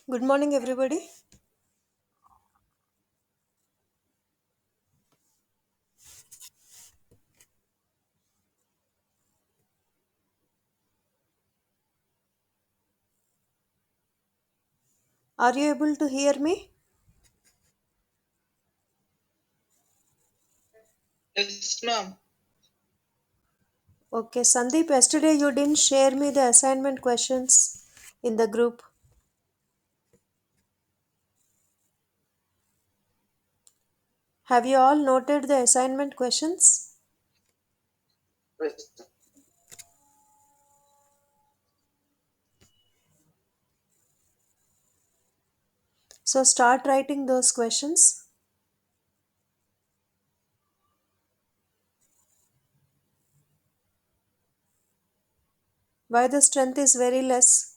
Good morning, everybody. Are you able to hear me? Yes, ma'am. Okay, Sandeep, yesterday you didn't share me the assignment questions in the group. Have you all noted the assignment questions? Yes. So start writing those questions. Why the strength is very less?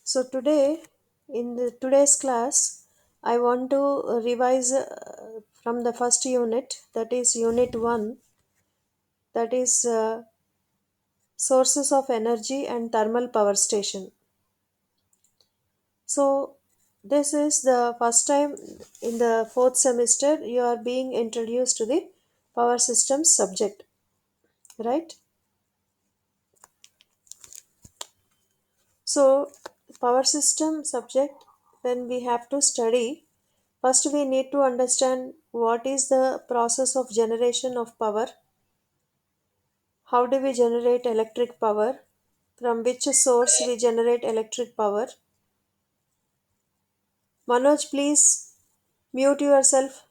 So today, in today's class, I want to revise from the first unit, that is Unit 1, that is Sources of Energy and Thermal Power Station. So, this is the first time in the fourth semester you are being introduced to the power systems subject, right? So, power system subject, when we have to study, first we need to understand what is the process of generation of power, how do we generate electric power, from which source we generate electric power. Manoj, please mute yourself.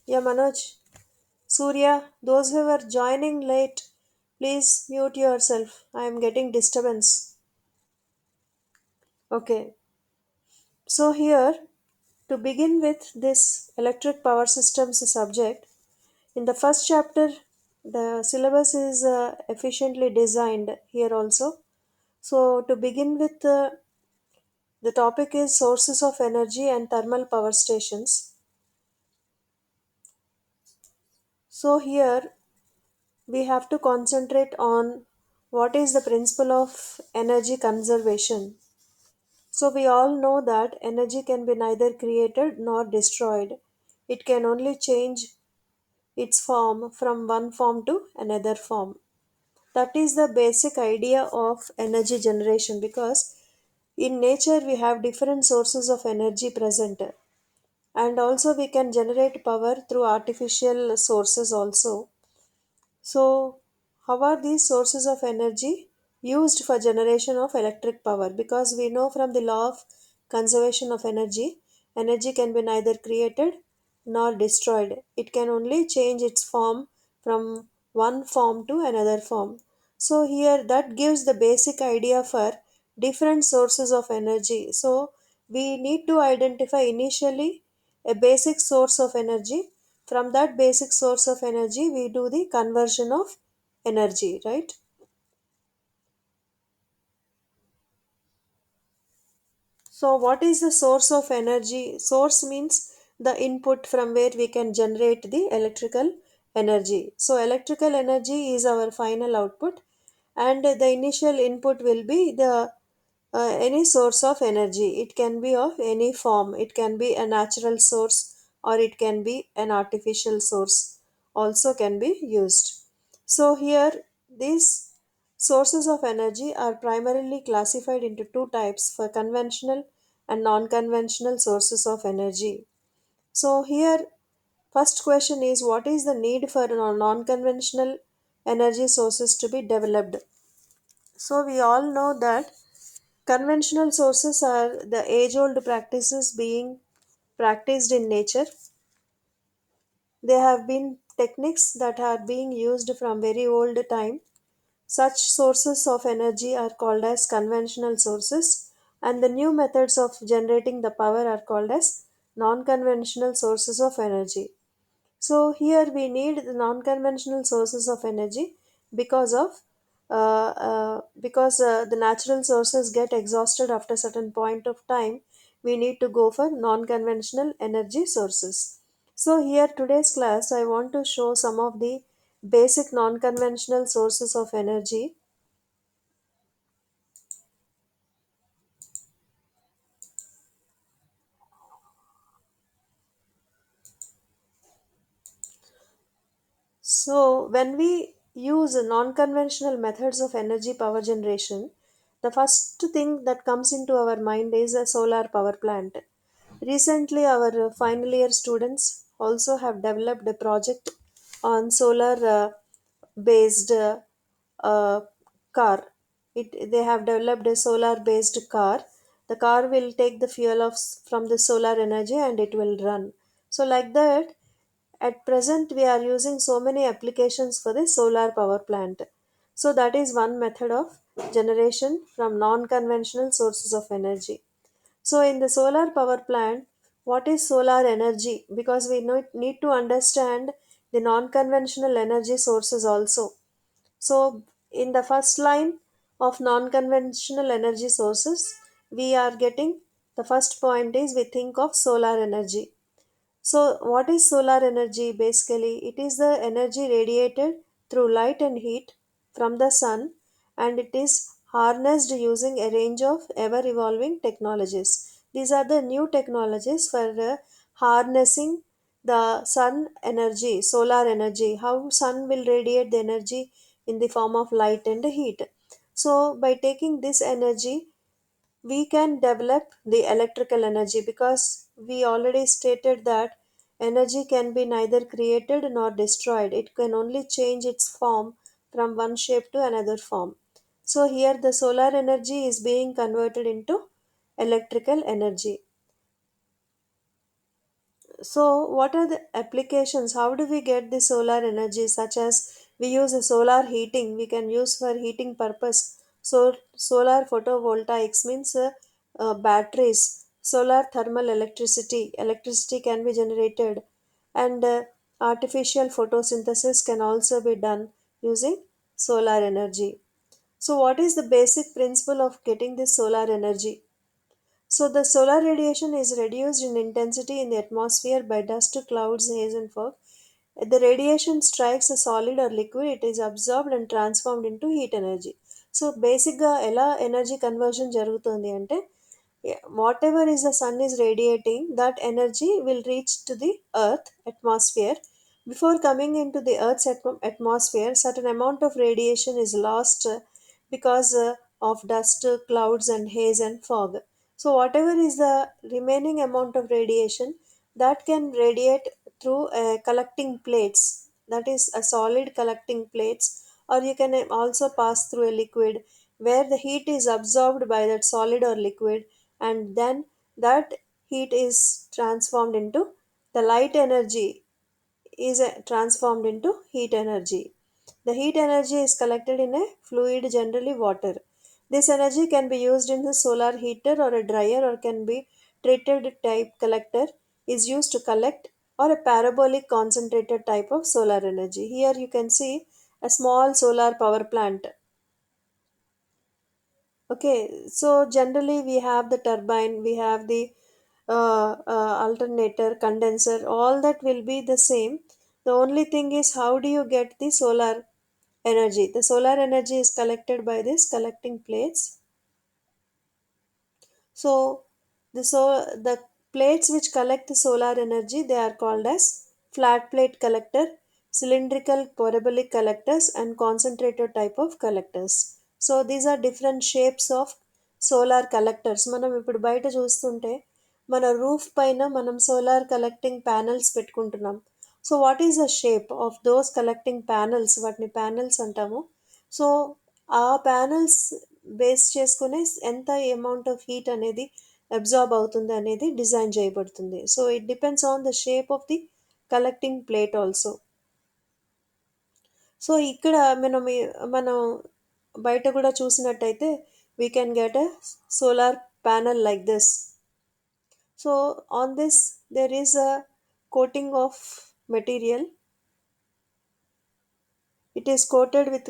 Yeah, Manoj. Surya, those who are joining late, please mute yourself. I am getting disturbance. Okay, so here to begin with this electric power systems subject, in the first chapter, the syllabus is efficiently designed here also. So, to begin with, the topic is sources of energy and thermal power stations. So, here we have to concentrate on what is the principle of energy conservation. So, we all know that energy can be neither created nor destroyed. It can only change its form from one form to another form. That is the basic idea of energy generation, because in nature we have different sources of energy present, and also we can generate power through artificial sources also. So, how are these sources of energy used for generation of electric power? Because we know from the law of conservation of energy, energy can be neither created nor destroyed. It can only change its form from one form to another form. So, here that gives the basic idea for different sources of energy. So, we need to identify initially a basic source of energy. From that basic source of energy we do the conversion of energy, right? So what is the source of energy? Source means the input from where we can generate the electrical energy. So electrical energy is our final output, and the initial input will be the any source of energy. It can be of any form. It can be a natural source or it can be an artificial source, also can be used. So here these sources of energy are primarily classified into two types, for conventional and non-conventional sources of energy. So here first question is, what is the need for non-conventional energy sources to be developed? So we all know that conventional sources are the age old practices being practiced in nature. They have been techniques that are being used from very old time. Such sources of energy are called as conventional sources, and the new methods of generating the power are called as non conventional sources of energy. So, here we need the non conventional sources of energy because of because the natural sources get exhausted after certain point of time. We need to go for non-conventional energy sources. So here today's class I want to show some of the basic non-conventional sources of energy. So, when we use non-conventional methods of energy power generation, the first thing that comes into our mind is a solar power plant. Recently, our final year students also have developed a project on solar based uh, car. They have developed a solar based car. The car will take the fuel from the solar energy and it will run. So, like that, at present, we are using so many applications for the solar power plant. So, that is one method of generation from non conventional sources of energy. So, in the solar power plant, what is solar energy? Because we need to understand the non conventional energy sources also. So, in the first line of non conventional energy sources, we are getting the first point is we think of solar energy. So, what is solar energy? Basically, it is the energy radiated through light and heat from the sun, and it is harnessed using a range of ever evolving technologies. These are the new technologies for harnessing the sun energy, solar energy, how sun will radiate the energy in the form of light and heat. So, by taking this energy, we can develop the electrical energy because we already stated that energy can be neither created nor destroyed. It can only change its form from one shape to another form. So, here the solar energy is being converted into electrical energy. So, what are the applications? How do we get the solar energy? Such as we use a solar heating, we can use for heating purpose. So, solar photovoltaics means batteries, solar thermal electricity. Electricity can be generated, and artificial photosynthesis can also be done using solar energy. So, what is the basic principle of getting this solar energy? So, the solar radiation is reduced in intensity in the atmosphere by dust, clouds, haze, and fog. The radiation strikes a solid or liquid, it is absorbed and transformed into heat energy. So, బేసిక్గా ఎలా energy conversion జరుగుతుంది అంటే whatever is the sun is radiating, that energy will reach to the earth atmosphere. Before coming into the earth's atmosphere, certain amount of radiation is lost because of dust, clouds, and haze and fog. So whatever is the remaining amount of radiation, that can radiate through collecting plates, that is a solid collecting plates, or you can also pass through a liquid where the heat is absorbed by that solid or liquid, and then that heat is transformed into the light energy, is transformed into heat energy. The heat energy is collected in a fluid, generally water. This energy can be used in the solar heater or a dryer, or can be treated type collector is used to collect, or a parabolic concentrated type of solar energy. Here you can see a small solar power plant. Okay, so generally we have the turbine, we have the alternator, condenser, all that will be the same. The only thing is how do you get the solar energy? The solar energy is collected by these collecting plates. So the plates which collect the solar energy, they are called as flat plate collector, cylindrical parabolic collectors, and concentrated type of collectors. So these are different shapes of solar collectors. మనం ఇప్పుడు బయట చూస్తుంటే మన roof పైన మనం solar collecting panels పెట్టుకుంటున్నాం. So what is the shape of those collecting panels, వాటిని panels అంటాము. సో ఆ ప్యానల్స్ బేస్ చేసుకునే ఎంత అమౌంట్ ఆఫ్ హీట్ అనేది అబ్జార్బ్ అవుతుంది అనేది డిజైన్ చేయబడుతుంది. So it depends on the shape of the collecting plate also. So ఇక్కడ మనం బయట కూడా చూసినట్టయితే we can get a solar panel like this. So on this there is a coating of material. It is coated with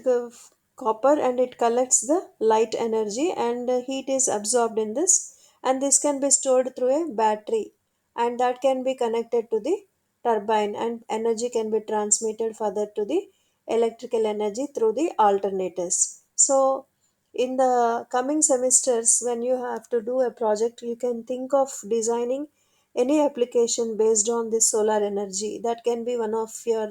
copper and it collects the light energy, and heat is absorbed in this, and this can be stored through a battery, and that can be connected to the turbine, and energy can be transmitted further to the electrical energy through the alternators. So in the coming semesters, when you have to do a project, you can think of designing any application based on this solar energy. That can be one of your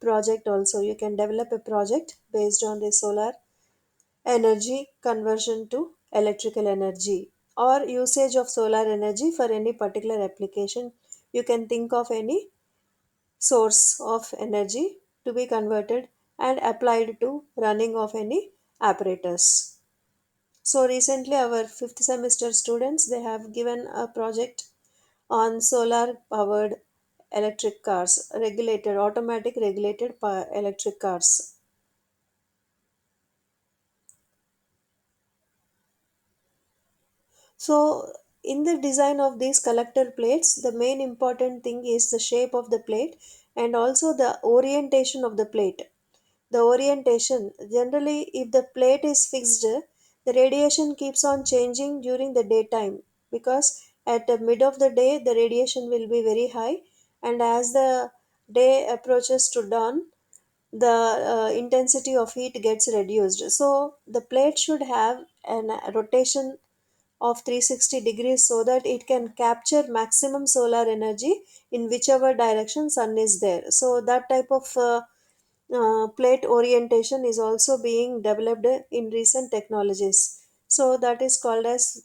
project also. You can develop a project based on the solar energy conversion to electrical energy, or usage of solar energy for any particular application. You can think of any source of energy to be converted and applied to running of any apparatus. So recently our fifth semester students, they have given a project on solar powered electric cars, regulated automatic regulated electric cars. So, in the design of these collector plates, the main important thing is the shape of the plate and also the orientation of the plate. The orientation, generally, if the plate is fixed, the radiation keeps on changing during the daytime, because at the mid of the day, the radiation will be very high, and as the day approaches to dawn, the intensity of heat gets reduced. So, the plate should have an rotation of 360 degrees so that it can capture maximum solar energy in whichever direction sun is there. So that type of plate orientation is also being developed in recent technologies. So that is called as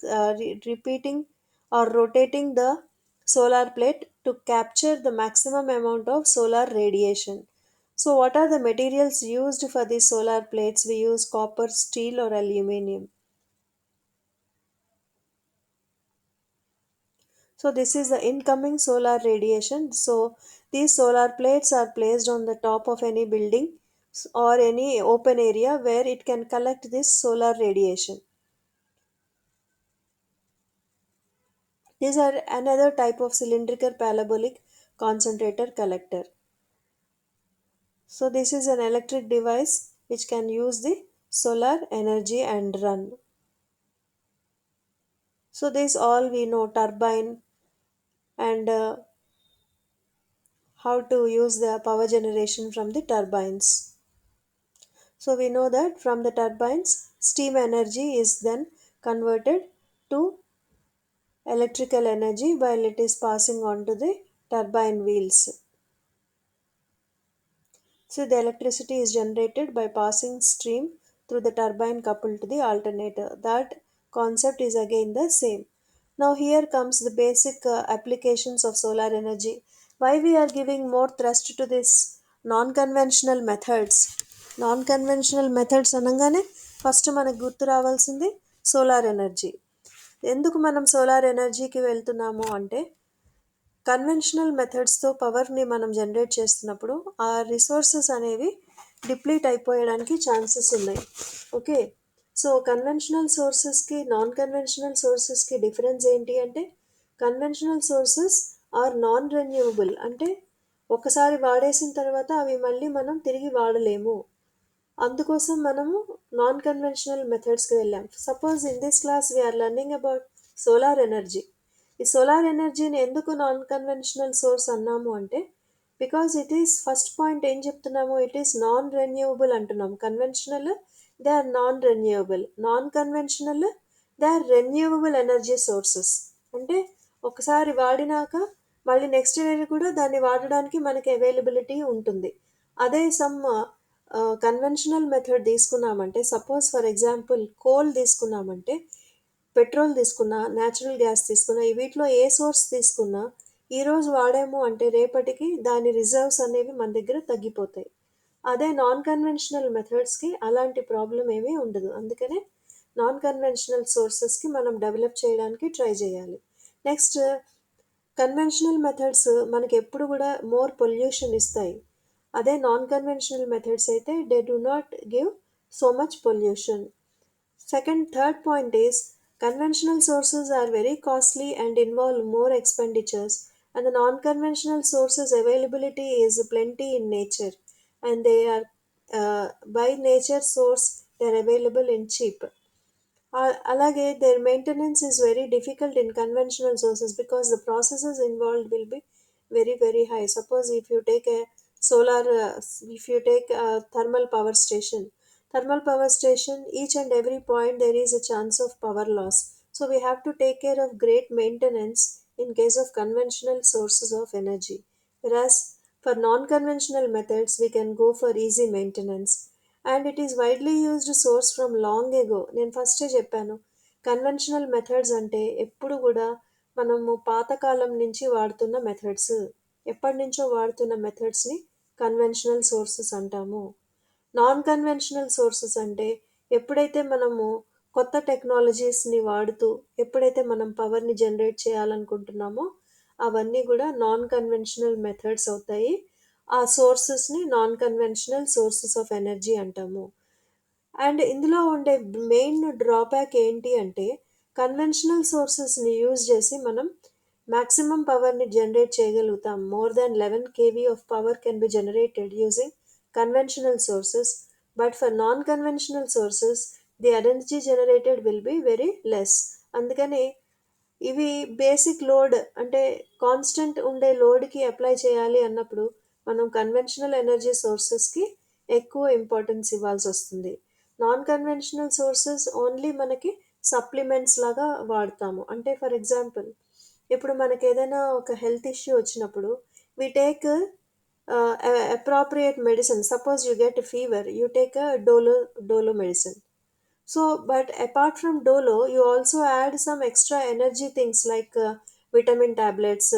repeating or rotating the solar plate to capture the maximum amount of solar radiation. So what are the materials used for these solar plates? We use copper, steel, or aluminium. So this is the incoming solar radiation. So these solar plates are placed on the top of any building or any open area where it can collect this solar radiation. These are another type of cylindrical parabolic concentrator collector. So this is an electric device which can use the solar energy and run. So this all we know, turbine, and how to use the power generation from the turbines. So we know that from the turbines, steam energy is then converted to electrical energy while it is passing on to the turbine wheels. So the electricity is generated by passing stream through the turbine coupled to the alternator. That concept is again the same. Now here comes the basic applications of solar energy. Why we are giving more thrust to this non-conventional methods? Non-conventional methods అనగానే first మనకు గుర్తు రావాల్సింది solar energy. ఎందుకు మనం solar ఎనర్జీకి వెళ్తున్నాము అంటే, conventional మెథడ్స్తో పవర్ని మనం జనరేట్ చేస్తున్నప్పుడు ఆ రిసోర్సెస్ అనేవి డిప్లీట్ అయిపోయడానికి ఛాన్సెస్ ఉన్నాయి. ఓకే, సో కన్వెన్షనల్ సోర్సెస్కి నాన్ కన్వెన్షనల్ సోర్సెస్కి డిఫరెన్స్ ఏంటి అంటే, conventional sources are non renewable, అంటే ఒకసారి వాడేసిన తర్వాత అవి మళ్ళీ మనం తిరిగి వాడలేము. అందుకోసం మనము నాన్ కన్వెన్షనల్ మెథడ్స్కి వెళ్ళాం. Suppose in this class we are learning about solar energy. ఈ సోలార్ ఎనర్జీని ఎందుకు నాన్ కన్వెన్షనల్ సోర్స్ అన్నాము అంటే, because it is first point ఏం చెప్తున్నాము, ఇట్ ఈస్ నాన్ రెన్యూవబుల్ అంటున్నాము. Conventional they are non renewable, non conventional they are renewable energy sources. అంటే ఒకసారి వాడినాక మళ్ళీ నెక్స్ట్ ఇయర్ కూడా దాన్ని వాడడానికి మనకి అవైలబిలిటీ ఉంటుంది. అదే సమ్ కన్వెన్షనల్ మెథడ్ తీసుకున్నామంటే, సపోజ్ ఫర్ ఎగ్జాంపుల్ కోల్ తీసుకున్నామంటే, పెట్రోల్ తీసుకున్నా, న్యాచురల్ గ్యాస్ తీసుకున్నా, ఈ వీటిలో ఏ సోర్స్ తీసుకున్నా ఈరోజు వాడాము అంటే రేపటికి దాని రిజర్వ్స్ అనేవి మన దగ్గర తగ్గిపోతాయి. అదే నాన్ కన్వెన్షనల్ మెథడ్స్కి అలాంటి ప్రాబ్లం ఏమీ ఉండదు. అందుకనే నాన్ కన్వెన్షనల్ సోర్సెస్కి మనం డెవలప్ చేయడానికి ట్రై చేయాలి. నెక్స్ట్, కన్వెన్షనల్ మెథడ్స్ మనకి ఎప్పుడు కూడా మోర్ పొల్యూషన్ ఇస్తాయి. అదే నాన్ కన్వెన్షనల్ మెథడ్స్ అయితే they do not give so much pollution. Second, third point is conventional sources are very costly and involve more expenditures, and the non-conventional sources availability is plenty in nature, and they are by nature source they're available in cheap. Alage, their maintenance is very difficult in conventional sources because the processes involved will be very very high. Suppose if you take a solar, if you take a thermal power station, each and every point there is a chance of power loss. So we have to take care of great maintenance in case of conventional sources of energy. Whereas for non-conventional methods, we can go for easy maintenance. And it is widely used source from long ago. నేను ఫస్టే చెప్పాను, conventional methods అంటే ఎప్పుడు కూడా మనము పాతకాలం నుంచి వాడుతున్న మెథడ్స్, ఎప్పటి నుంచో వాడుతున్న మెథడ్స్ని కన్వెన్షనల్ సోర్సెస్ అంటాము. నాన్ కన్వెన్షనల్ సోర్సెస్ అంటే ఎప్పుడైతే మనము కొత్త టెక్నాలజీస్ని వాడుతూ ఎప్పుడైతే మనం పవర్ని జనరేట్ చేయాలనుకుంటున్నామో అవన్నీ కూడా నాన్ కన్వెన్షనల్ మెథడ్స్ అవుతాయి. ఆ సోర్సెస్ని non conventional sources of energy అంటాము. అండ్ ఇందులో ఉండే మెయిన్ డ్రాబ్యాక్ ఏంటి అంటే, కన్వెన్షనల్ సోర్సెస్ని యూజ్ చేసి మనం మ్యాక్సిమం పవర్ని జనరేట్ చేయగలుగుతాం. More than 11 kV of power can be generated using conventional sources. But for non conventional sources the energy generated will be very less. అందుకని ఇవి బేసిక్ లోడ్ అంటే constant ఉండే లోడ్కి అప్లై చేయాలి అన్నప్పుడు మనం కన్వెన్షనల్ ఎనర్జీ సోర్సెస్కి ఎక్కువ ఇంపార్టెన్స్ ఇవ్వాల్సి వస్తుంది. నాన్ కన్వెన్షనల్ సోర్సెస్ ఓన్లీ మనకి సప్లిమెంట్స్ లాగా వాడతాము. అంటే ఫర్ ఎగ్జాంపుల్, ఇప్పుడు మనకి ఏదైనా ఒక హెల్త్ ఇష్యూ వచ్చినప్పుడు we take appropriate medicine. Suppose you get fever, you take Dolo medicine. So, but apart from Dolo, you also add some extra energy things like vitamin tablets,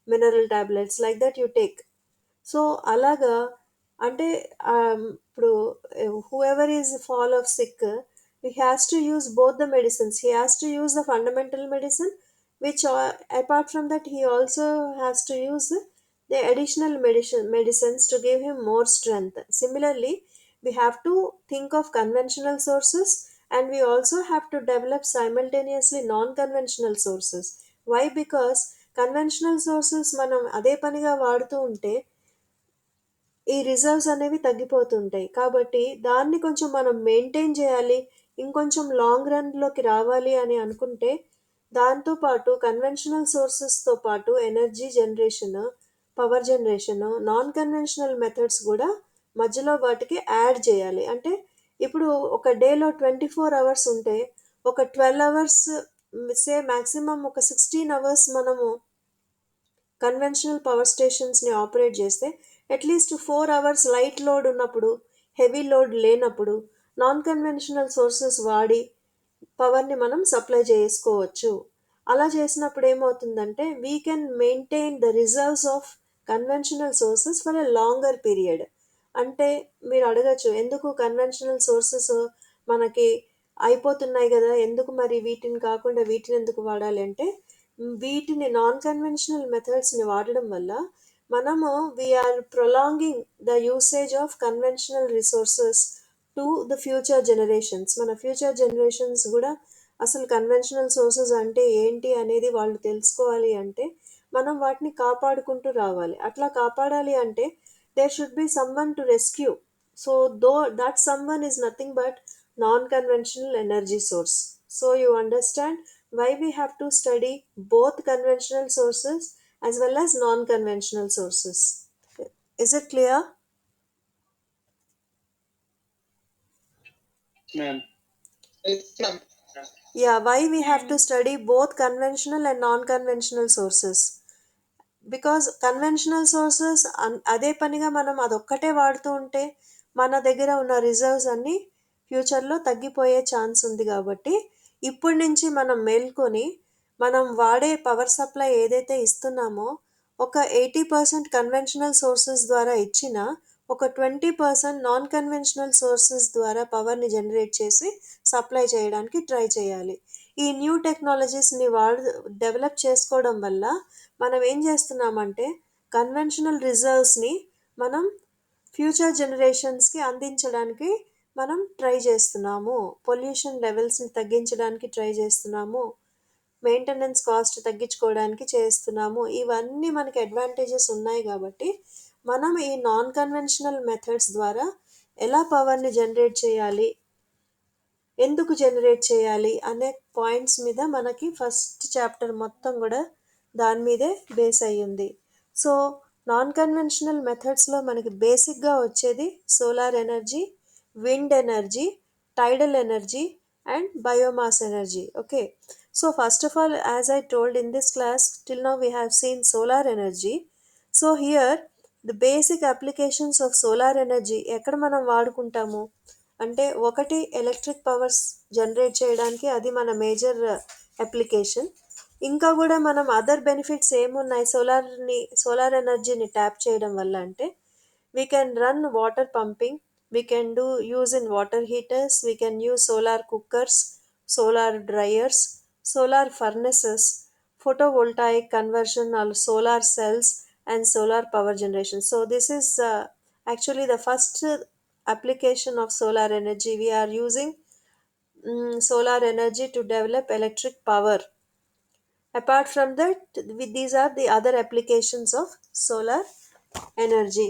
mineral tablets, like that you take. So అలాగా అంటే ఇప్పుడు whoever is fall of sick, he has to use both the medicines. He has to use the fundamental medicine, which apart from that he also has to use the additional medicines to give him more strength. Similarly, we have to think of conventional sources, and we also have to develop simultaneously non-conventional sources. Why? Because conventional sources మనం అదే పనిగా వాడుతూ ఉంటే ఈ reserves అనేవి తగ్గిపోతుంటాయి. కాబట్టి దాన్ని కొంచెం మనం మెయింటైన్ చేయాలి, ఇంకొంచెం లాంగ్ రన్లోకి రావాలి అని అనుకుంటే దాంతోపాటు కన్వెన్షనల్ సోర్సెస్తో పాటు energy generation, power generation, non conventional methods కూడా మధ్యలో వాటికి యాడ్ చేయాలి. అంటే ఇప్పుడు ఒక డేలో 24 hours ఉంటే ఒక 12 hours, మ్యాక్సిమం ఒక 16 hours మనము కన్వెన్షనల్ పవర్ స్టేషన్స్ని ఆపరేట్ చేస్తే అట్లీస్ట్ 4 hours లైట్ లోడ్ ఉన్నప్పుడు, హెవీ లోడ్ లేనప్పుడు నాన్ కన్వెన్షనల్ సోర్సెస్ వాడి పవర్ని మనం సప్లై చేసుకోవచ్చు. అలా చేసినప్పుడు ఏమవుతుందంటే we can maintain the reserves of conventional sources for a longer period. అంటే మీరు అడగచ్చు, ఎందుకు కన్వెన్షనల్ సోర్సెస్ మనకి అయిపోతున్నాయి కదా, ఎందుకు మరి వీటిని కాకుండా వీటిని ఎందుకు వాడాలి అంటే, వీటిని నాన్ కన్వెన్షనల్ మెథడ్స్ని వాడడం వల్ల మనము we are prolonging the usage of conventional resources to the future generations. మన ఫ్యూచర్ జనరేషన్స్ కూడా అసలు కన్వెన్షనల్ సోర్సెస్ అంటే ఏంటి అనేది వాళ్ళు తెలుసుకోవాలి అంటే మనం వాటిని కాపాడుకుంటూ రావాలి. అట్లా కాపాడాలి అంటే there should be someone to rescue. So though that someone is nothing but non conventional energy source. So you understand why we have to study both conventional sources as well as non-conventional sources. Is it clear? ma'am. Yes, ma'am. Yeah, why we have to study both conventional and non-conventional sources? Because conventional sources అదే పనిగా మనం అదొక్కటే వాడుతూ ఉంటే మన దగ్గర ఉన్న reserves అన్నీ ఫ్యూచర్లో తగ్గిపోయే ఛాన్స్ ఉంది. కాబట్టి ఇప్పటి నుంచి మనం మేల్కొని మనం వాడే పవర్ సప్లై ఏదైతే ఇస్తున్నామో ఒక 80% కన్వెన్షనల్ సోర్సెస్ ద్వారా ఇచ్చిన ఒక 20% నాన్ కన్వెన్షనల్ సోర్సెస్ ద్వారా పవర్ని జనరేట్ చేసి సప్లై చేయడానికి ట్రై చేయాలి. ఈ న్యూ టెక్నాలజీస్ని డెవలప్ చేసుకోవడం వల్ల మనం ఏం చేస్తున్నామంటే కన్వెన్షనల్ రిజర్వ్స్ని మనం ఫ్యూచర్ జనరేషన్స్కి అందించడానికి మనం ట్రై చేస్తున్నాము. పొల్యూషన్ లెవెల్స్ని తగ్గించడానికి ట్రై చేస్తున్నాము, మెయింటెనెన్స్ కాస్ట్ తగ్గించుకోవడానికి చేస్తున్నాము. ఇవన్నీ మనకి అడ్వాంటేజెస్ ఉన్నాయి. కాబట్టి మనం ఈ నాన్ కన్వెన్షనల్ మెథడ్స్ ద్వారా ఎలా పవర్ని జనరేట్ చేయాలి, ఎందుకు జనరేట్ చేయాలి అనే పాయింట్స్ మీద మనకి ఫస్ట్ చాప్టర్ మొత్తం కూడా దాని మీదే బేస్ అయ్యింది. సో నాన్ కన్వెన్షనల్ మెథడ్స్లో మనకి బేసిక్గా వచ్చేది solar energy, wind energy, టైడల్ energy and biomass energy. Okay, so first of all, as I told in this class, till now we have seen solar energy. So here the basic applications of solar energy ఎక్కడ మనం వాడుకుంటాము అంటే, ఒకటి electric powers generate చేయడానికి, అది మన major application. ఇంకా కూడా మనం అదర్ బెనిఫిట్స్ ఏమున్నాయి సోలార్ ఎనర్జీని ట్యాప్ చేయడం వల్ల అంటే, we can run water pumping, we can do use in water heaters, we can use solar cookers, solar dryers, solar furnaces, photovoltaic conversion or solar cells and solar power generation. So this is actually the first application of solar energy. We are using solar energy to develop electric power. Apart from that, these are the other applications of solar energy.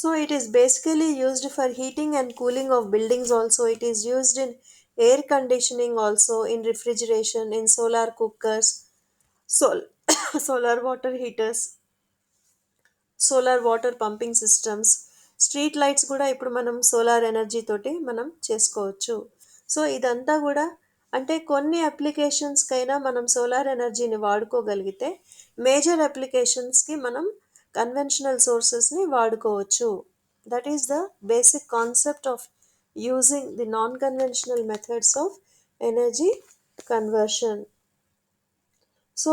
So it is basically used for heating and cooling of buildings also. It is used in air conditioning also, in refrigeration, in solar cookers, sol- solar water heaters, solar water pumping systems, street lights కూడా ఇప్పుడు మనం solar energy తోటి మనం చేసుకోవచ్చు. So ఇదంతా కూడా అంటే కొన్ని అప్లికేషన్స్కైనా మనం సోలార్ ఎనర్జీని వాడుకోగలిగితే, మేజర్ అప్లికేషన్స్కి మనం కన్వెన్షనల్ సోర్సెస్ని వాడుకోవచ్చు. That is the basic concept of using the non conventional methods of energy conversion. So,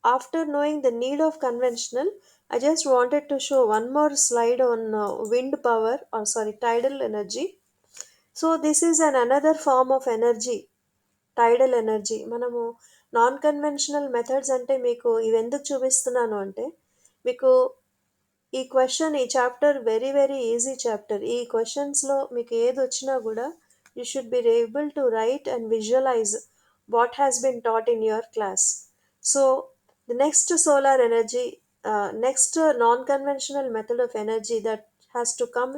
after knowing the need of conventional, I just wanted to show one more slide on wind power, or sorry, tidal energy. So, this is another form of energy, tidal energy. మనము non conventional methods అంటే మీకు ఇవి ఎందుకు చూపిస్తున్నాను అంటే, మీకు ఈ question, ఈ chapter very very easy chapter. ఈ క్వశ్చన్స్లో మీకు ఏది వచ్చినా కూడా you should be able to write and visualize what has been taught in your class. So the next solar energy, next non conventional method of energy that has to come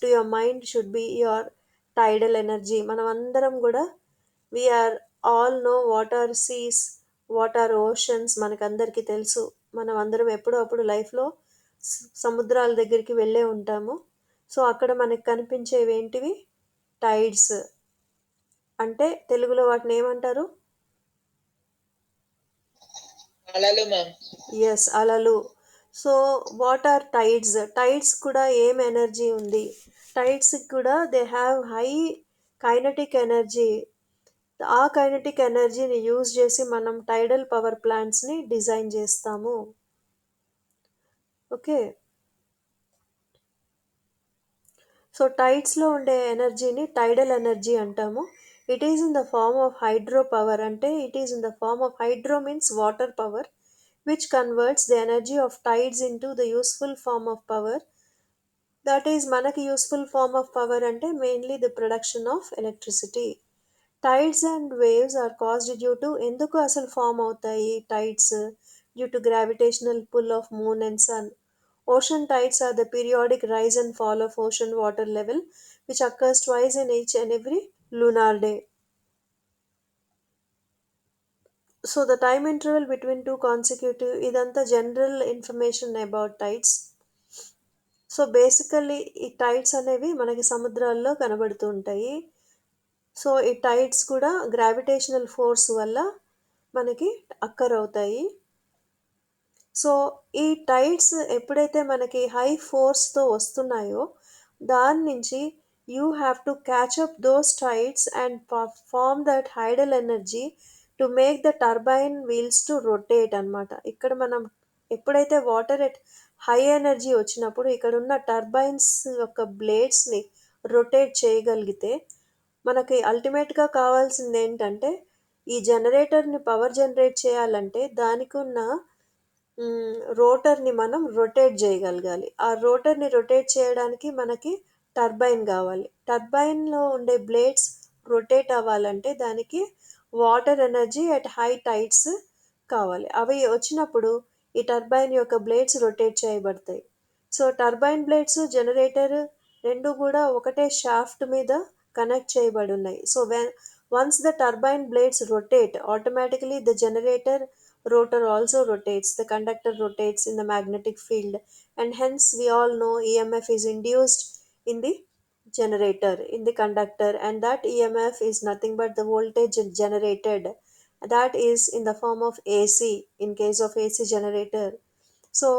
to your mind should be your tidal energy. మనం అందరం కూడా we are all know what are seas, what are oceans, మనకందరికీ తెలుసు. మనం అందరం ఎప్పుడో అప్పుడు లైఫ్లో సముద్రాల దగ్గరికి వెళ్ళే ఉంటాము. సో అక్కడ మనకి కనిపించేవి ఏంటివి? టైడ్స్. అంటే తెలుగులో వాటిని ఏమంటారు? అలలు మ్యామ్. ఎస్, అలలు. So what are tides? Tides కూడా ఏం ఎనర్జీ ఉంది? టైడ్స్ కూడా they have high kinetic energy. ఆ కైనటిక్ ఎనర్జీని యూజ్ చేసి మనం టైడల్ పవర్ ప్లాంట్స్ని డిజైన్ చేస్తాము. ఓకే, సో టైడ్స్లో ఉండే ఎనర్జీని టైడల్ ఎనర్జీ అంటాము. It is in the form of hydro power. అంటే it is in the form of hydro means water power, which converts the energy of tides into the useful form of power. That is మనకి useful form of power అంటే mainly the production of electricity. Tides and waves are caused due to, ఎందుకు అసలు form అవుతాయి tides? Due to gravitational pull of moon and sun. Ocean tides are the periodic rise and fall of ocean water level, which occurs twice in each and every lunar day. So the time interval between two consecutive, idanta general information about tides. So basically ఈ tides అనేవి మనకి సముద్రాల్లో కనబడుతూ ఉంటాయి. So ఈ tides కూడా gravitational force వల్ల మనకి అక్కర్ అవుతాయి. సో ఈ టైడ్స్ ఎప్పుడైతే మనకి హై ఫోర్స్తో వస్తున్నాయో, దాని నుంచి you have to catch up those tides and form that hydel energy to make the turbine wheels to rotate అనమాట. ఇక్కడ మనం ఎప్పుడైతే వాటర్ ఎట్ హై ఎనర్జీ వచ్చినప్పుడు ఇక్కడ ఉన్న టర్బైన్స్ యొక్క బ్లేడ్స్ని రొటేట్ చేయగలిగితే, మనకి అల్టిమేట్గా కావాల్సింది ఏంటంటే, ఈ జనరేటర్ని పవర్ జనరేట్ చేయాలంటే దానికి ఉన్న రోటర్ని మనం రొటేట్ చేయగలగాలి. ఆ రోటర్ని రొటేట్ చేయడానికి మనకి టర్బైన్ కావాలి. టర్బైన్లో ఉండే బ్లేడ్స్ రొటేట్ అవ్వాలంటే దానికి water energy at high tides కావాలి. అవి వచ్చినప్పుడు ఈ టర్బైన్ యొక్క బ్లేడ్స్ రొటేట్ చేయబడతాయి. సో టర్బైన్ బ్లేడ్స్, జనరేటర్ రెండు కూడా ఒకటే షాఫ్ట్ మీద కనెక్ట్ చేయబడి ఉన్నాయి. So when once the turbine blades rotate automatically the generator rotor also rotates, the conductor rotates in the magnetic field, and hence we all know EMF is induced in the generator, in the conductor, and that EMF is nothing but the voltage generated, that is in the form of AC in case of AC generator. So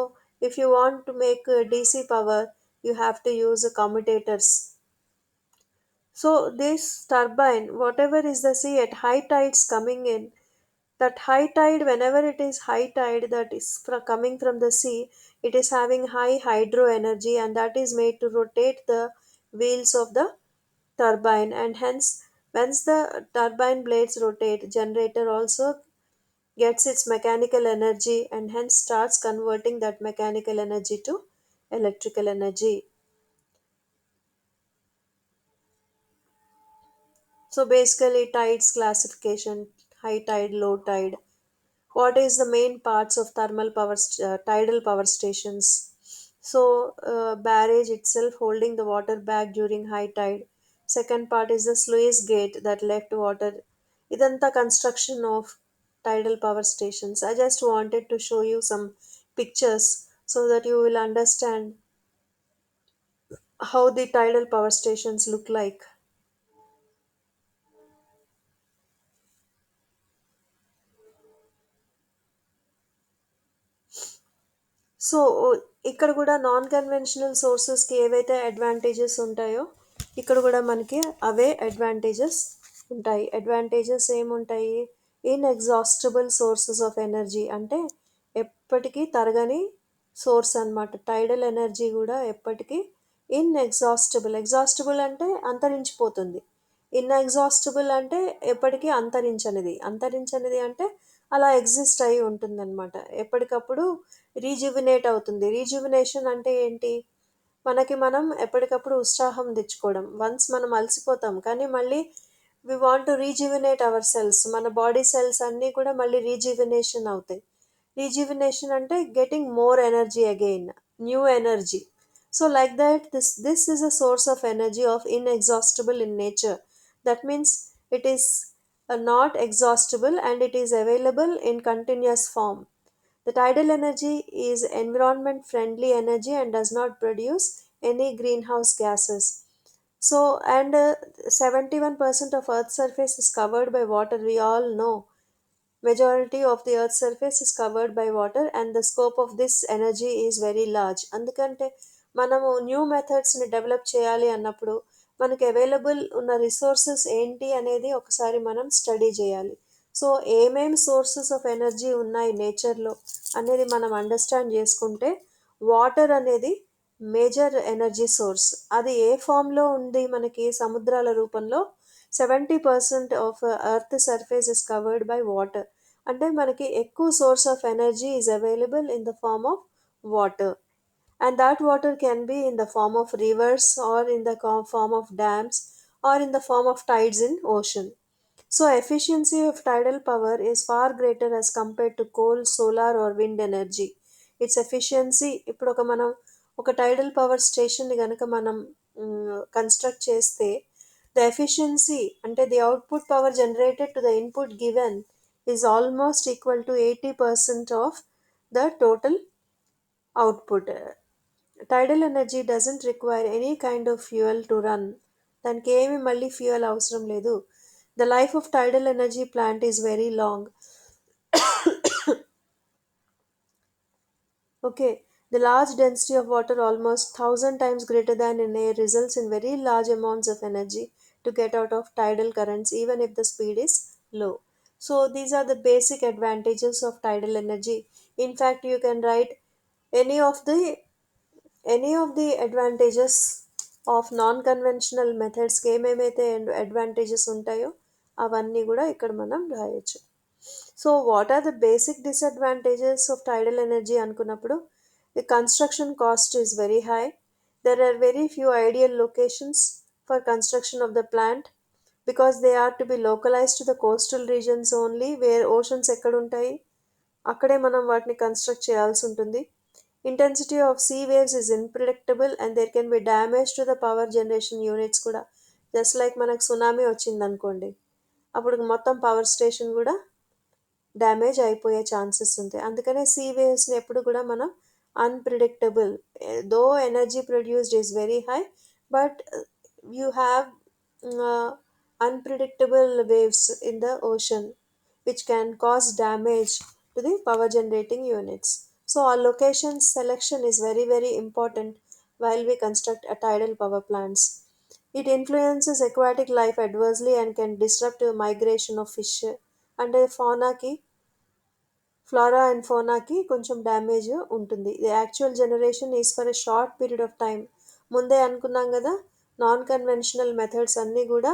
if you want to make DC power, you have to use commutators. So this turbine, whatever is the sea at high tides coming in, that high tide, whenever it is high tide that is coming from the sea, it is having high hydro energy, and that is made to rotate the wheels of the turbine, and hence once the turbine blades rotate, generator also gets its mechanical energy and hence starts converting that mechanical energy to electrical energy. So basically tides classification: high tide, low tide. What is the main parts of thermal tidal power stations? So barrage itself holding the water back during high tide. Second part is the sluice gate that left water. Idanta construction of tidal power stations. I just wanted to show you some pictures so that you will understand how the tidal power stations look like. So ఇక్కడ కూడా non conventional సోర్సెస్కి ఏవైతే advantages ఉంటాయో ఇక్కడ కూడా మనకి అవే advantages ఉంటాయి. Advantages ఏముంటాయి? Inexhaustible sources of energy, అంటే ఎప్పటికీ తరగని సోర్స్ అన్నమాట. టైడల్ ఎనర్జీ కూడా ఎప్పటికీ ఇన్ఎగ్జాస్టిబుల్. ఎగ్జాస్టిబుల్ అంటే అంతరించిపోతుంది. ఇన్ఎగ్జాస్టిబుల్ అంటే ఎప్పటికీ అంతరించనిది. అంతరించనిది అంటే అలా ఎగ్జిస్ట్ అయి ఉంటుందన్నమాట. ఎప్పటికప్పుడు రీజువినేట్ అవుతుంది. రీజువినేషన్ అంటే ఏంటి? మనకి మనం ఎప్పటికప్పుడు ఉత్సాహం తెచ్చుకోవడం. వన్స్ మనం అలసిపోతాం కానీ మళ్ళీ we want to rejuvenate our cells, మన బాడీ సెల్స్ అన్నీ కూడా మళ్ళీ రీజువినేషన్ అవుతాయి. రీజువినేషన్ అంటే getting more energy again, new energy. So like that this is a source of energy of inexhaustible in nature. That means it is not exhaustible and it is available in continuous form. The tidal energy is environment friendly energy and does not produce any greenhouse gases. So, and 71% of Earth's surface is covered by water. We all know majority of the earth's surface is covered by water and the scope of this energy is very large. అందుకంటే మనము new మెథడ్స్ని develop చేయాలి అన్నప్పుడు మనకి available ఉన్న resources ఏంటి అనేది ఒకసారి మనం స్టడీ చేయాలి. సో ఏమేమి సోర్సెస్ ఆఫ్ ఎనర్జీ ఉన్నాయి నేచర్లో అనేది మనం అండర్స్టాండ్ చేసుకుంటే వాటర్ అనేది మేజర్ ఎనర్జీ సోర్స్. అది ఏ ఫామ్లో ఉంది? మనకి సముద్రాల రూపంలో 70% of earth surface is covered by water. అంటే మనకి ఎక్కువ source of energy is available in the form of water, and that water can be in the form of rivers or in the form of dams or in the form of tides in ocean. So efficiency of tidal power is far greater as compared to coal, solar or wind energy. Its efficiency, ఇప్పుడు ఒక మనం ఒక టైడల్ power స్టేషన్ని కనుక మనం construct చేస్తే the efficiency అంటే the output power generated to the input given is almost equal to 80% of the total output. Tidal energy doesn't require any kind of fuel to run. దానికి ఏమి మళ్ళీ ఫ్యూయల్ అవసరం లేదు. The life of tidal energy plant is very long. Okay, the large density of water, almost 1,000 times greater than in air, results in very large amounts of energy to get out of tidal currents, even if the speed is low. So, these are the basic advantages of tidal energy. In fact, you can write any of the advantages of non conventional మెథడ్స్కి ఏమేమైతే advantages ఉంటాయో అవన్నీ కూడా ఇక్కడ మనం రాయొచ్చు. So what are the basic disadvantages of tidal energy అనుకున్నప్పుడు the construction cost is very high. There are very few ideal locations for construction of the plant because they are to be localise to the coastal regions only, where oceans ఎక్కడ ఉంటాయి అక్కడే మనం వాటిని construct చేయాల్సి ఉంటుంది. Intensity of sea waves is unpredictable and there can be damage to the power generation units కూడా. Just like మనకు tsunami వచ్చింది అనుకోండి, అప్పుడు మొత్తం పవర్ స్టేషన్ కూడా డ్యామేజ్ అయిపోయే ఛాన్సెస్ ఉంటాయి. అందుకనే సీ వేవ్స్ని ఎప్పుడు కూడా మనం unpredictable, though energy produced is very high, but you have unpredictable waves in the ocean which can cause damage to the power generating units. So our location selection is very very important while we construct a tidal power plants. It influences aquatic life adversely and can disrupt the migration of fish and fauna ki, flora and ఫోనాకి కొంచెం damage ఉంటుంది. The actual generation is for a short period of time. ముందే అనుకున్నాం కదా, non conventional methods అన్నీ కూడా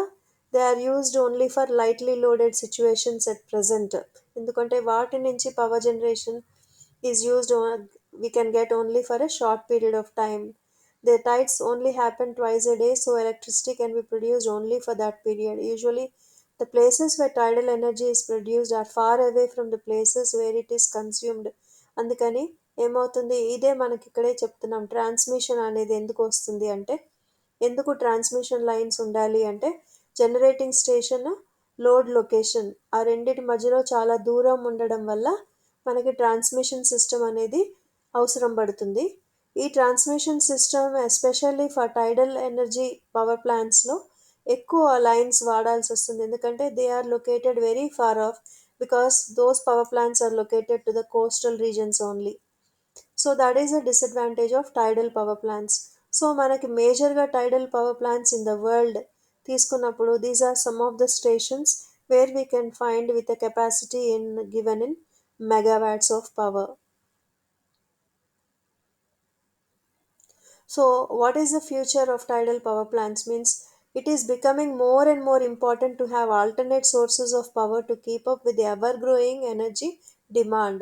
they are used only for lightly loaded situations at present. ఎందుకంటే వాటి నుంచి power generation is used, we can get only for a short period of time. The tides only happen twice a day, so electricity can be produced only for that period. Usually, the places where tidal energy is produced are far away from the places where it is consumed. అందుకని ఏమవుతుంది, ఇదే మనకి ఇక్కడే చెప్తున్నాం transmission అనేది ఎందుకు వస్తుంది అంటే, ఎందుకు ట్రాన్స్మిషన్ లైన్స్ ఉండాలి అంటే, జనరేటింగ్ స్టేషన్, లోడ్ లొకేషన్ ఆ రెండిటి మధ్యలో చాలా దూరం ఉండడం వల్ల మనకి ట్రాన్స్మిషన్ సిస్టమ్ అనేది అవసరం పడుతుంది. ఈ transmission system especially for tidal energy power ప్లాంట్స్లో ఎక్కువ లైన్స్ వాడాల్సి వస్తుంది. ఎందుకంటే they are located very far off, because those power plants are located to the coastal regions only. So that is a disadvantage of tidal power plants. So మనకి మేజర్గా tidal power plants in the world తీసుకున్నప్పుడు these are some of the stations where we can find with a capacity in given in megawatts of power. So, what is the future of tidal power plants? Means it is becoming more and more important to have alternate sources of power to keep up with the ever growing energy demand.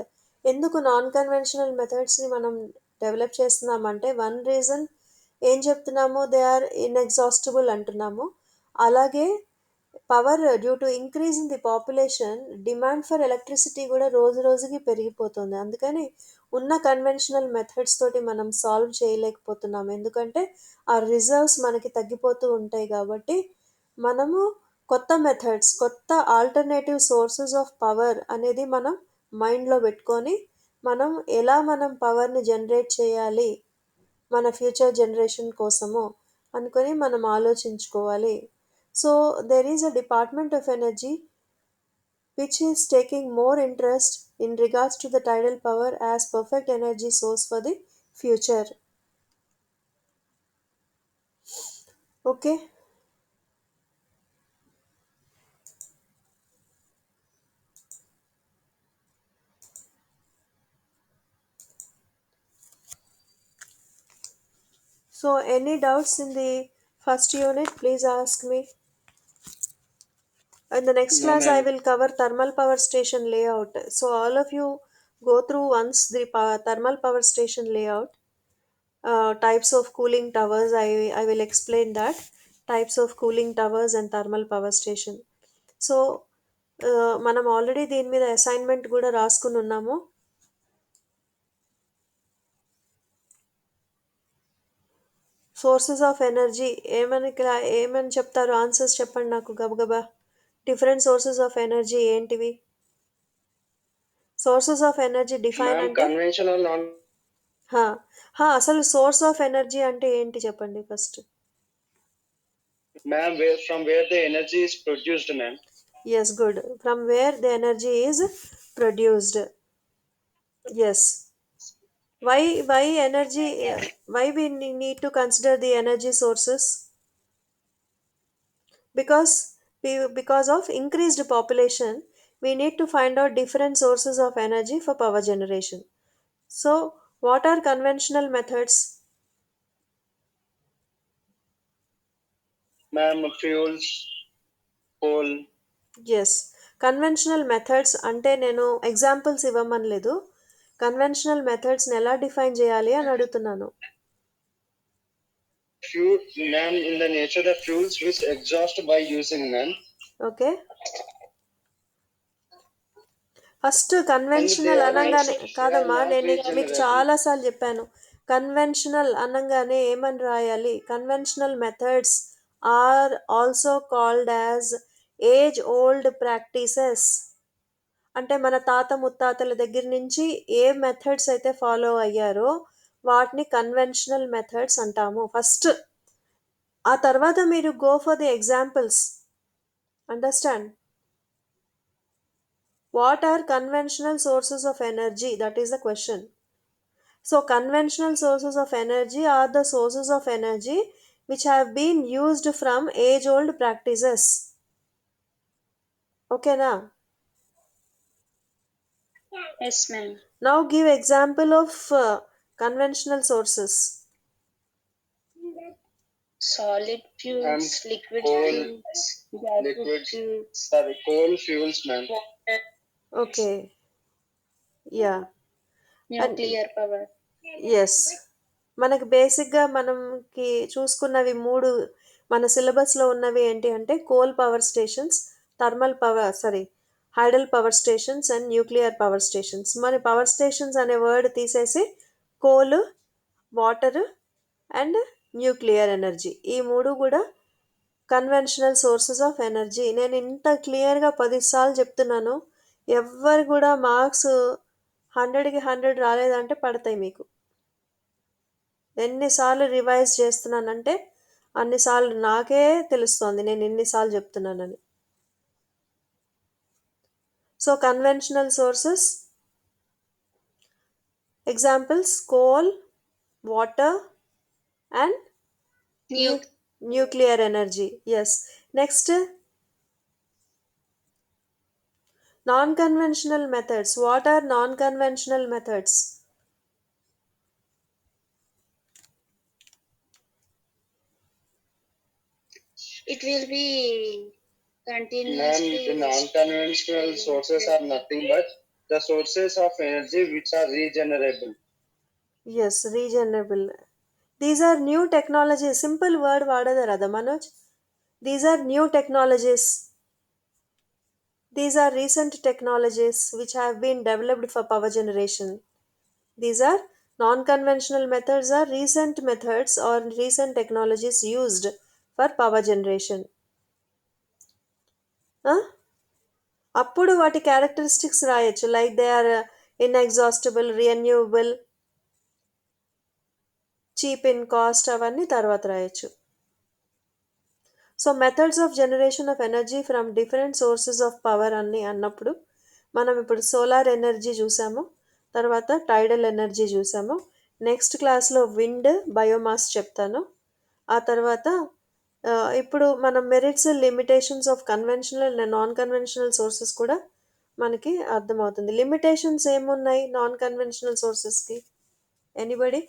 ఎందుకు non conventional మెథడ్స్ని మనం develop చేస్తున్నామంటే, one reason ఏం చెప్తున్నాము, they are inexhaustible అంటున్నాము. అలాగే power due to increase in the population, demand for electricity కూడా రోజు రోజుకి పెరిగిపోతుంది. అందుకని ఉన్న కన్వెన్షనల్ మెథడ్స్ తోటి మనం సాల్వ్ చేయలేకపోతున్నాం. ఎందుకంటే ఆ రిజర్వ్స్ మనకి తగ్గిపోతూ ఉంటాయి కాబట్టి మనము కొత్త మెథడ్స్, కొత్త ఆల్టర్నేటివ్ సోర్సెస్ ఆఫ్ పవర్ అనేది మనం మైండ్లో పెట్టుకొని మనం ఎలా మనం పవర్ని జనరేట్ చేయాలి మన ఫ్యూచర్ జనరేషన్ కోసము అనుకొని మనం ఆలోచించుకోవాలి. So there is a department of energy which is taking more interest in regards to the tidal power as perfect energy source for the future. Okay, so any doubts in the first unit, please ask me. In the next No, class, I ma'am. will cover thermal power station layout. So all of you go through once the thermal power station layout. Types of cooling towers, I will explain that. Types of cooling towers and thermal power station. So మనం already దీని మీద assignment కూడా రాసుకుని ఉన్నాము. Sources of energy ఏమని చెప్తారు, answers చెప్పండి నాకు గబగబా. డిఫరెంట్ సోర్సెస్ ఆఫ్ ఎనర్జీ ఏంటివి? Sources of energy define Ma'am, అంటే conventional non. హా, అసలు సోర్స్ ఆఫ్ ఎనర్జీ అంటే ఏంటి చెప్పండి first. Ma'am, from where the energy is produced, ma'am. Yes, good. From where the energy is produced. Yes. Why energy, why we need to consider the energy sources? because because of increased population we need to find out different sources of energy for power generation. So what are conventional methods? Ma'am, fuels, coal. Yes, conventional methods అంటే నేను examples ఇవ్వమనలేదు, conventional మెథడ్స్ని ఎలా define చేయాలి అని అడుగుతున్నాను. Fuel, ma'am, in the nature, the fuels which exhaust by using, ma'am. Okay, first conventional are అనగానే not- కాదమ్మా, they are not నేను మీకు regenerable. చాలాసార్లు చెప్పాను. కన్వెన్షనల్ అనగానే ఏమని రాయాలి? Conventional methods are also called as age old practices. అంటే మన తాత ముత్తాతల దగ్గర నుంచి ఏ మెథడ్స్ అయితే ఫాలో అయ్యారో వాటిని కన్వెన్షనల్ మెథడ్స్ అంటాము ఫస్ట్. ఆ తర్వాత మీరు go for the examples. Understand? What are conventional sources of energy? That is the question. So, conventional sources of energy are the sources of energy which have been used from age old practices. Okay, na? Yes, ma'am. Now, give example of conventional sources. Solid fuels, liquid coal, fuels, gaseous liquids. fuels, Coal fuels, ma'am. water, Okay. Yeah. nuclear power. Yes, మనకి బేసిక్గా మనకి చూసుకున్నవి మూడు మన సిలబస్లో ఉన్నవి ఏంటి అంటే coal power stations, thermal power hydel power stations and nuclear power stations. మరి పవర్ స్టేషన్స్ అనే వర్డ్ తీసేసి coal, water and nuclear energy, ఈ మూడు కూడా కన్వెన్షనల్ సోర్సెస్ ఆఫ్ ఎనర్జీ. నేను ఇంత క్లియర్గా 10 సార్లు చెప్తున్నాను. ఎవ్వరు కూడా మార్క్స్ 100కి 100 రాలేదంటే పడతాయి మీకు. ఎన్నిసార్లు రివైజ్ చేస్తున్నానంటే అన్నిసార్లు నాకే తెలుస్తోంది నేను ఎన్నిసార్లు చెప్తున్నానని. So conventional sources examples coal, water and nuclear energy. Yes. Next non conventional methods. What are non conventional methods? It will be Ma'am, continuously. the non-conventional sources are nothing but the sources of energy which are regenerable. Yes, regenerable. These are new technologies. Simple word వాడదా రాదా Manoj? These are new technologies. These are recent technologies which have been developed for power generation. These are non-conventional methods are recent methods or recent technologies used for power generation. అప్పుడు వాటి characteristics రాయొచ్చు, like they are inexhaustible, renewable, cheap in cost, అవన్నీ తర్వాత రాయొచ్చు. So methods of generation of energy from different sources of power అన్ని అన్నప్పుడు మనం ఇప్పుడు సోలార్ ఎనర్జీ చూసాము, తర్వాత టైడల్ ఎనర్జీ చూసాము. నెక్స్ట్ క్లాస్లో విండ్, బయోమాస్ చెప్తాను. ఆ తర్వాత ఇప్పుడు మనం merits, limitations of conventional and non conventional sources కూడా మనకి అర్థమవుతుంది. లిమిటేషన్స్ ఏమున్నాయి నాన్ కన్వెన్షనల్ సోర్సెస్కి? ఎనీబడి?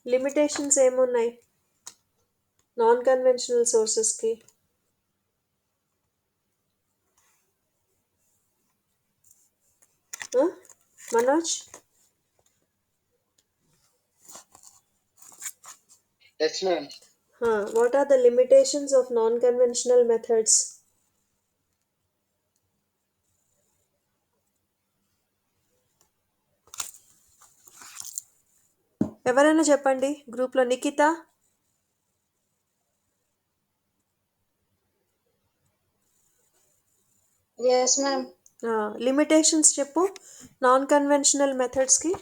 లిమిటేషన్స్ ఏమున్నాయి నాన్ కన్వెన్షనల్ సోర్సెస్కి? Manoj? Yes, ma'am. What are the limitations of non-conventional methods? ఎవరైనా చెప్పండి గ్రూప్లో. నిఖిత? Yes, ma'am. లిమిటేషన్స్ చెప్పు నాన్ కన్వెన్షనల్ మెథడ్స్కి.